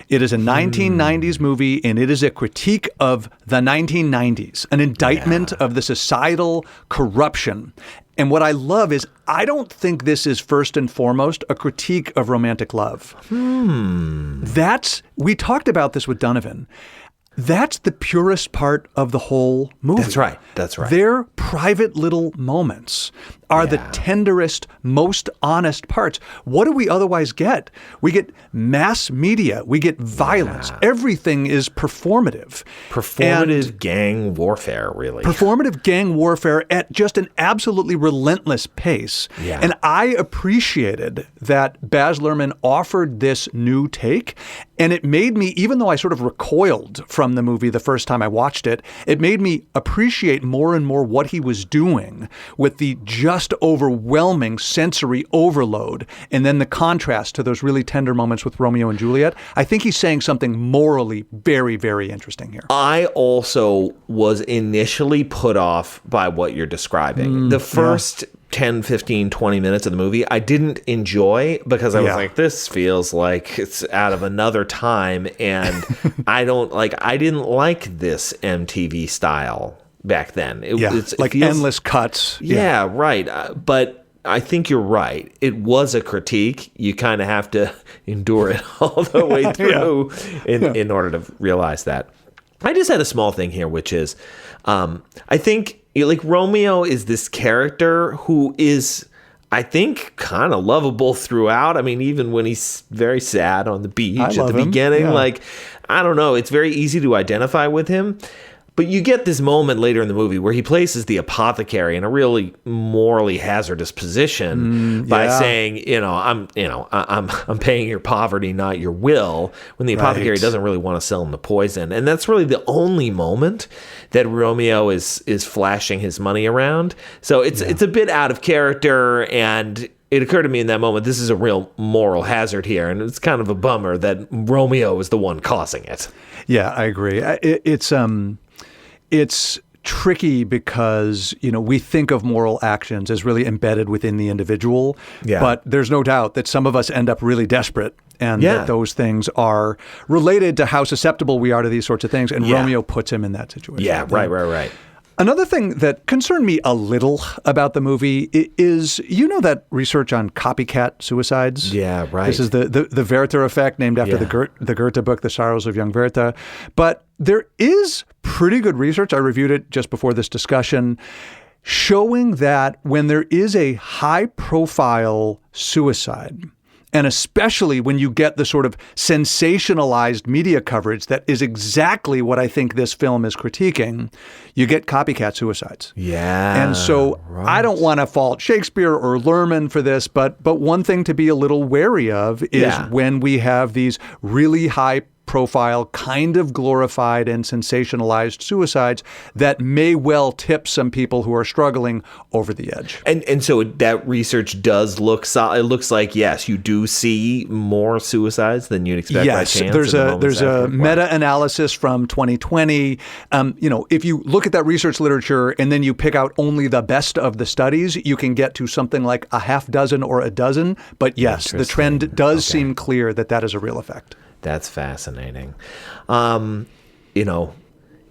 It is a 1990s movie, and it is a critique of the 1990s, an indictment of the societal corruption. And what I love is I don't think this is first and foremost a critique of romantic love. We talked about this with Donovan. That's the purest part of the whole movie. That's right. Their private little moments are the tenderest, most honest parts. What do we otherwise get? We get mass media. We get violence. Everything is performative. Performative gang warfare, really. Performative gang warfare at just an absolutely relentless pace. Yeah. And I appreciated that Baz Luhrmann offered this new take. And it made me, even though I sort of recoiled from the movie the first time I watched it, it made me appreciate more and more what he was doing with the just overwhelming sensory overload and then the contrast to those really tender moments with Romeo and Juliet. I think he's saying something morally very, very interesting here. I also was initially put off by what you're describing. The first 10, 15, 20 minutes of the movie, I didn't enjoy because I was like, this feels like it's out of another time. And I didn't like this MTV style back then. It feels, endless cuts. Yeah, right. But I think you're right. It was a critique. You kind of have to endure it all the way through in order to realize that. I just had a small thing here, which is I think Romeo is this character who is, I think, kind of lovable throughout. I mean, even when he's very sad on the beach at the beginning, I don't know. It's very easy to identify with him. But you get this moment later in the movie where he places the apothecary in a really morally hazardous position by saying, I'm paying your poverty, not your will, when the apothecary doesn't really want to sell him the poison. And that's really the only moment that Romeo is flashing his money around. So it's a bit out of character, and it occurred to me in that moment, this is a real moral hazard here, and it's kind of a bummer that Romeo is the one causing it. Yeah, I agree. It's tricky because, we think of moral actions as really embedded within the individual, but there's no doubt that some of us end up really desperate and that those things are related to how susceptible we are to these sorts of things, and Romeo puts him in that situation. Yeah, right. Another thing that concerned me a little about the movie is, that research on copycat suicides? Yeah, right. This is the Werther effect, named after the Goethe book, The Sorrows of Young Werther. But there is pretty good research. I reviewed it just before this discussion, showing that when there is a high-profile suicide, and especially when you get the sort of sensationalized media coverage that is exactly what I think this film is critiquing, you get copycat suicides. Yeah. And so I don't want to fault Shakespeare or Luhrmann for this, but one thing to be a little wary of is when we have these really high profile, kind of glorified and sensationalized suicides that may well tip some people who are struggling over the edge. And so that research does look solid. It looks like, yes, you do see more suicides than you'd expect by chance. Yes, there's a meta-analysis from 2020. If you look at that research literature and then you pick out only the best of the studies, you can get to something like a half dozen or a dozen. But yes, the trend does seem clear that is a real effect. That's fascinating. It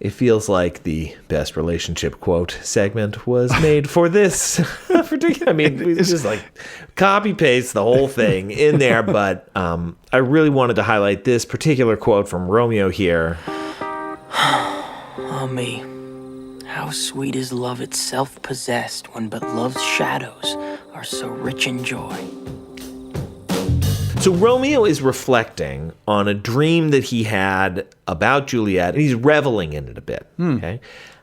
feels like the best relationship quote segment was made for this particular. I mean, we just like copy paste the whole thing in there. But I really wanted to highlight this particular quote from Romeo here. Oh, me. How sweet is love itself possessed when but love's shadows are so rich in joy. So Romeo is reflecting on a dream that he had about Juliet, and he's reveling in it a bit. Okay,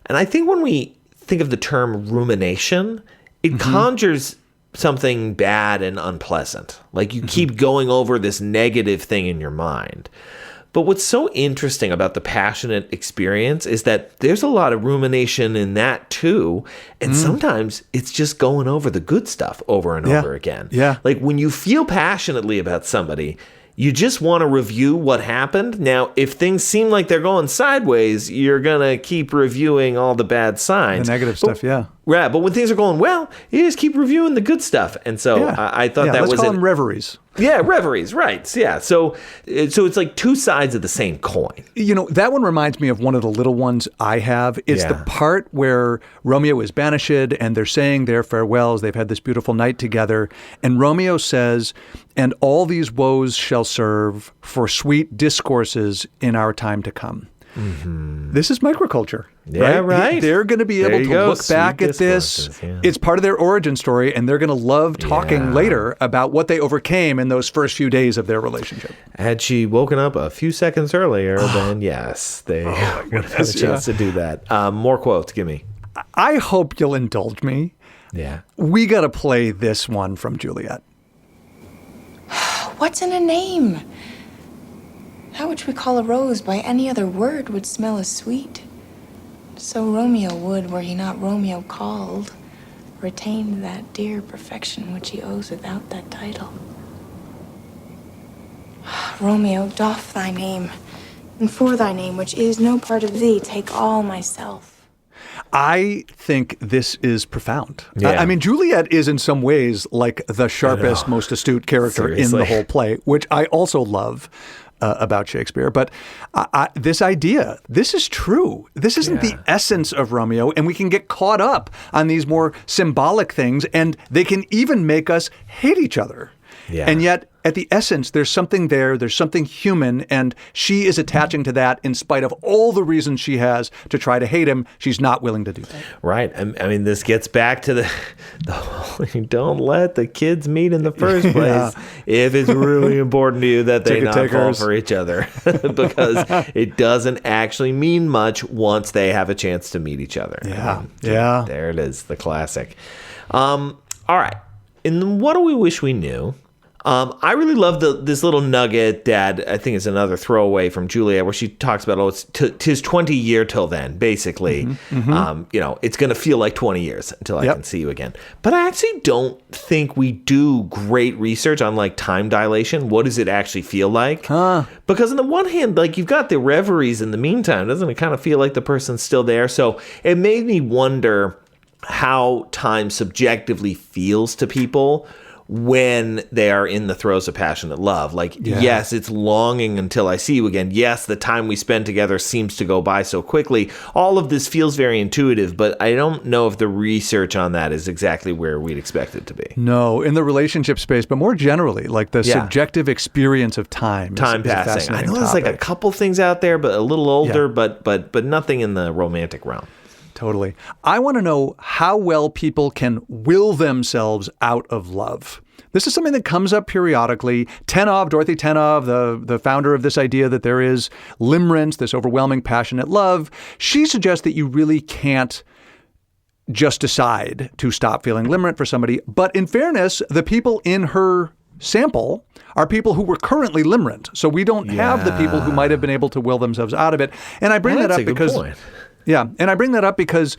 and I think when we think of the term rumination, it conjures something bad and unpleasant. Like you keep going over this negative thing in your mind. But what's so interesting about the passionate experience is that there's a lot of rumination in that too. And sometimes it's just going over the good stuff over and over again. Yeah. Like when you feel passionately about somebody, you just want to review what happened. Now, if things seem like they're going sideways, you're going to keep reviewing all the bad signs. The negative stuff, yeah. Right. But when things are going well, you just keep reviewing the good stuff. And so I thought that let's was call them reveries. Yeah, reveries, right. Yeah. So it's like two sides of the same coin. That one reminds me of one of the little ones I have. It's the part where Romeo is banished and they're saying their farewells. They've had this beautiful night together. And Romeo says, "And all these woes shall serve for sweet discourses in our time to come." Mm-hmm. This is microculture. Yeah, right. They're going to be able to look back at this. Yeah. It's part of their origin story, and they're going to love talking later about what they overcame in those first few days of their relationship. Had she woken up a few seconds earlier, then yes, they would have had a chance to do that. More quotes, give me. I hope you'll indulge me. Yeah. We got to play this one from Juliet. What's in a name? That which we call a rose by any other word would smell as sweet. So Romeo would, were he not Romeo called, retain that dear perfection which he owes without that title. Romeo, doff thy name, and for thy name, which is no part of thee, take all myself. I think this is profound. Yeah. I mean, Juliet is in some ways like the sharpest, most astute character in the whole play, which I also love about Shakespeare. But this idea, this is true. This isn't the essence of Romeo, and we can get caught up on these more symbolic things, and they can even make us hate each other. Yeah. And yet, at the essence, there's something there, there's something human, and she is attaching to that in spite of all the reasons she has to try to hate him. She's not willing to do that. Right. I mean, this gets back to the whole, don't let the kids meet in the first place if it's really important to you that they not fall for each other, because it doesn't actually mean much once they have a chance to meet each other. Yeah. There it is, the classic. All right. And what do we wish we knew? I really love this little nugget that I think is another throwaway from Juliet, where she talks about, tis 20 year till then, basically. It's going to feel like 20 years until I can see you again. But I actually don't think we do great research on like time dilation. What does it actually feel like? Because on the one hand, like you've got the reveries in the meantime, doesn't it kind of feel like the person's still there? So it made me wonder how time subjectively feels to people when they are in the throes of passionate love. Like, yes, it's longing until I see you again. Yes, the time we spend together seems to go by so quickly. All of this feels very intuitive, but I don't know if the research on that is exactly where we'd expect it to be. No, in the relationship space, but more generally, like the subjective experience of time. Time passing. I know there's like a couple things out there, but a little older, but nothing in the romantic realm. Totally. I want to know how well people can will themselves out of love. This is something that comes up periodically. Dorothy Tenov, the founder of this idea that there is limerence, this overwhelming passionate love, she suggests that you really can't just decide to stop feeling limerent for somebody. But in fairness, the people in her sample are people who were currently limerent. So we don't have the people who might have been able to will themselves out of it. And I bring that up because... Yeah, and I bring that up because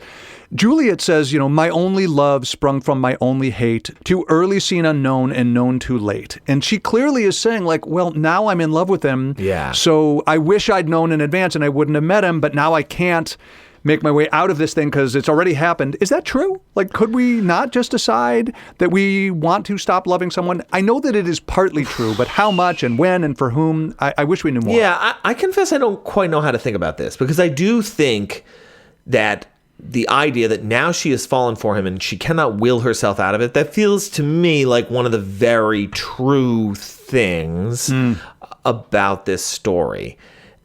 Juliet says, my only love sprung from my only hate, too early seen unknown and known too late. And she clearly is saying like, well, now I'm in love with him. Yeah. So I wish I'd known in advance and I wouldn't have met him, but now I can't make my way out of this thing because it's already happened. Is that true? Like, could we not just decide that we want to stop loving someone? I know that it is partly true, but how much and when and for whom? I wish we knew more. Yeah, I confess I don't quite know how to think about this because I do think that the idea that now she has fallen for him and she cannot will herself out of it, that feels to me like one of the very true things about this story.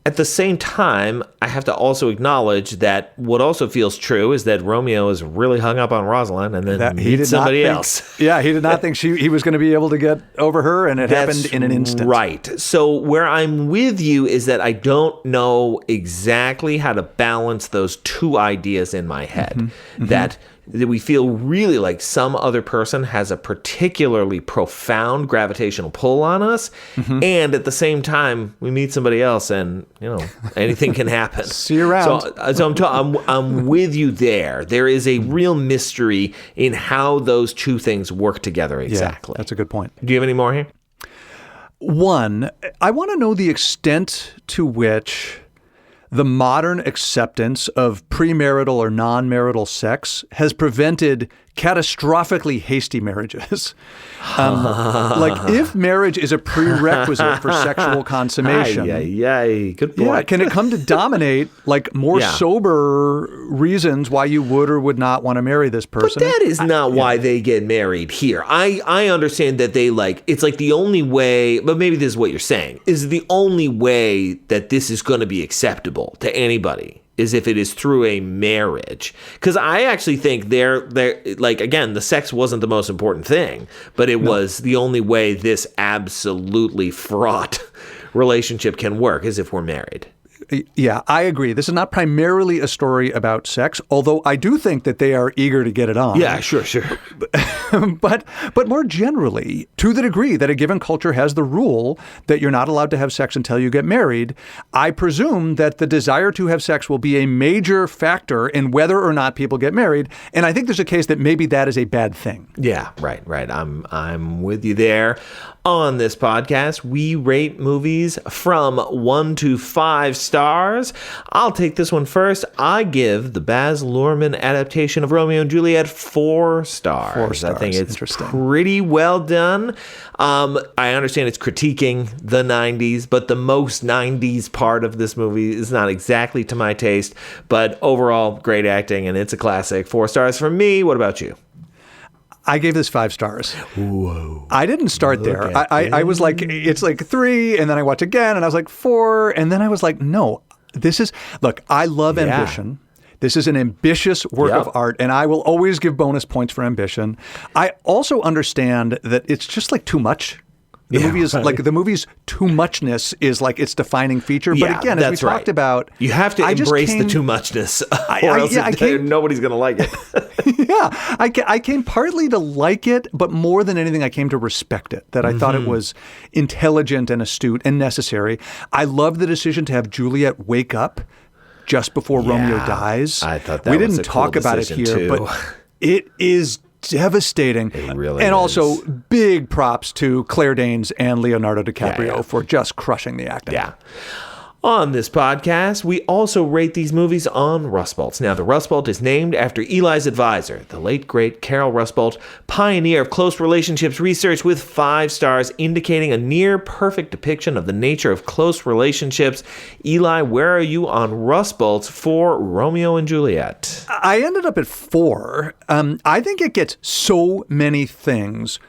At the same time, I have to also acknowledge that what also feels true is that Romeo is really hung up on Rosalind and then meets somebody else. Yeah, he did not think he was going to be able to get over her, and it happened in an instant. Right. So where I'm with you is that I don't know exactly how to balance those two ideas in my head. That we feel really like some other person has a particularly profound gravitational pull on us, and at the same time we meet somebody else and anything can happen. See you around. So I'm with you there. There is a real mystery in how those two things work together exactly. Yeah, that's a good point. Do you have any more here? One, I want to know the extent to which the modern acceptance of premarital or non-marital sex has prevented catastrophically hasty marriages. Like if marriage is a prerequisite for sexual consummation. Good point. Yeah, can it come to dominate like more sober reasons why you would or would not want to marry this person? But that is not why they get married here. I understand that they it's like the only way, but maybe this is what you're saying, is the only way that this is going to be acceptable to anybody is if it is through a marriage. Because I actually think they're like, again, the sex wasn't the most important thing, but it was the only way this absolutely fraught relationship can work is if we're married. Yeah, I agree. This is not primarily a story about sex, although I do think that they are eager to get it on. Yeah, sure. But more generally, to the degree that a given culture has the rule that you're not allowed to have sex until you get married, I presume that the desire to have sex will be a major factor in whether or not people get married. And I think there's a case that maybe that is a bad thing. Yeah, right. I'm with you there. On this podcast, we rate movies from 1 to 5 stars. I'll take this one first. I give the Baz Luhrmann adaptation of Romeo and Juliet 4 stars. 4 stars. I think it's pretty well done. I understand it's critiquing the 90s, but the most 90s part of this movie is not exactly to my taste. But overall, great acting, and it's a classic. 4 stars from me. What about you? I gave this 5 stars. Whoa. I didn't start there. I was like, it's like 3, and then I watched again, and I was like 4, and then I was like, no, look, I love ambition. This is an ambitious work of art, and I will always give bonus points for ambition. I also understand that it's just like too much. The movie is like the movie's too muchness is like its defining feature. But again, as we talked about, you have to embrace the too muchness, or else nobody's going to like it. I came partly to like it, but more than anything, I came to respect it. That I thought it was intelligent and astute and necessary. I love the decision to have Juliet wake up just before Romeo dies. I thought that we was didn't talk about it here, too. but it is devastating. It really and is. Also, big props to Claire Danes and Leonardo DiCaprio for just crushing the acting. Yeah. On this podcast, we also rate these movies on Rust Bolts. Now, the Rust Bolt is named after Eli's advisor, the late, great Carol Rust Bolt, pioneer of close relationships research with 5 stars, indicating a near-perfect depiction of the nature of close relationships. Eli, where are you on Rust Bolts for Romeo and Juliet? I ended up at 4. I think it gets so many things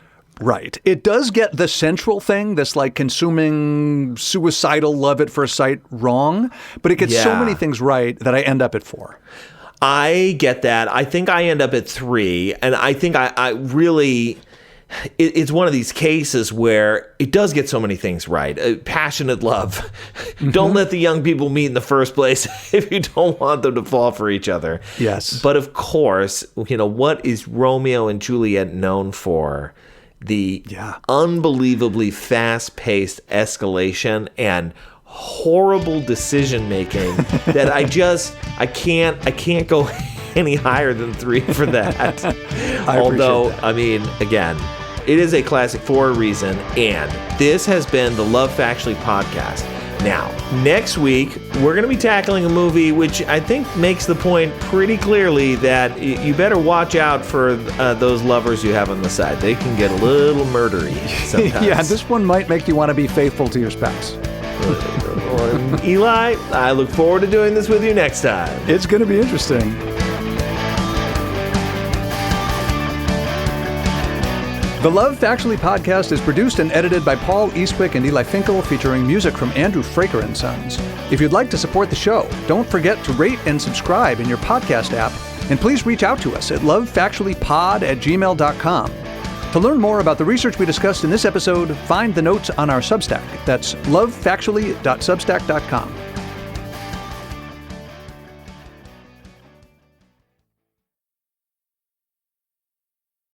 right. It does get the central thing, this like consuming suicidal love at first sight, wrong, but it gets so many things right that I end up at 4. I get that. I think I end up at 3, and I think I really... It's one of these cases where it does get so many things right. Passionate love. Don't let the young people meet in the first place if you don't want them to fall for each other. Yes. But of course, what is Romeo and Juliet known for? The unbelievably fast-paced escalation and horrible decision-making that I can't go any higher than 3 for that. Although, I mean, again, it is a classic for a reason, and this has been the Love Factually podcast. Now, next week, we're going to be tackling a movie which I think makes the point pretty clearly that you better watch out for those lovers you have on the side. They can get a little murdery sometimes. Yeah, this one might make you want to be faithful to your spouse. Eli, I look forward to doing this with you next time. It's going to be interesting. The Love Factually podcast is produced and edited by Paul Eastwick and Eli Finkel, featuring music from Andrew Fraker and Sons. If you'd like to support the show, don't forget to rate and subscribe in your podcast app, and please reach out to us at lovefactuallypod@gmail.com. To learn more about the research we discussed in this episode, find the notes on our Substack. That's lovefactually.substack.com.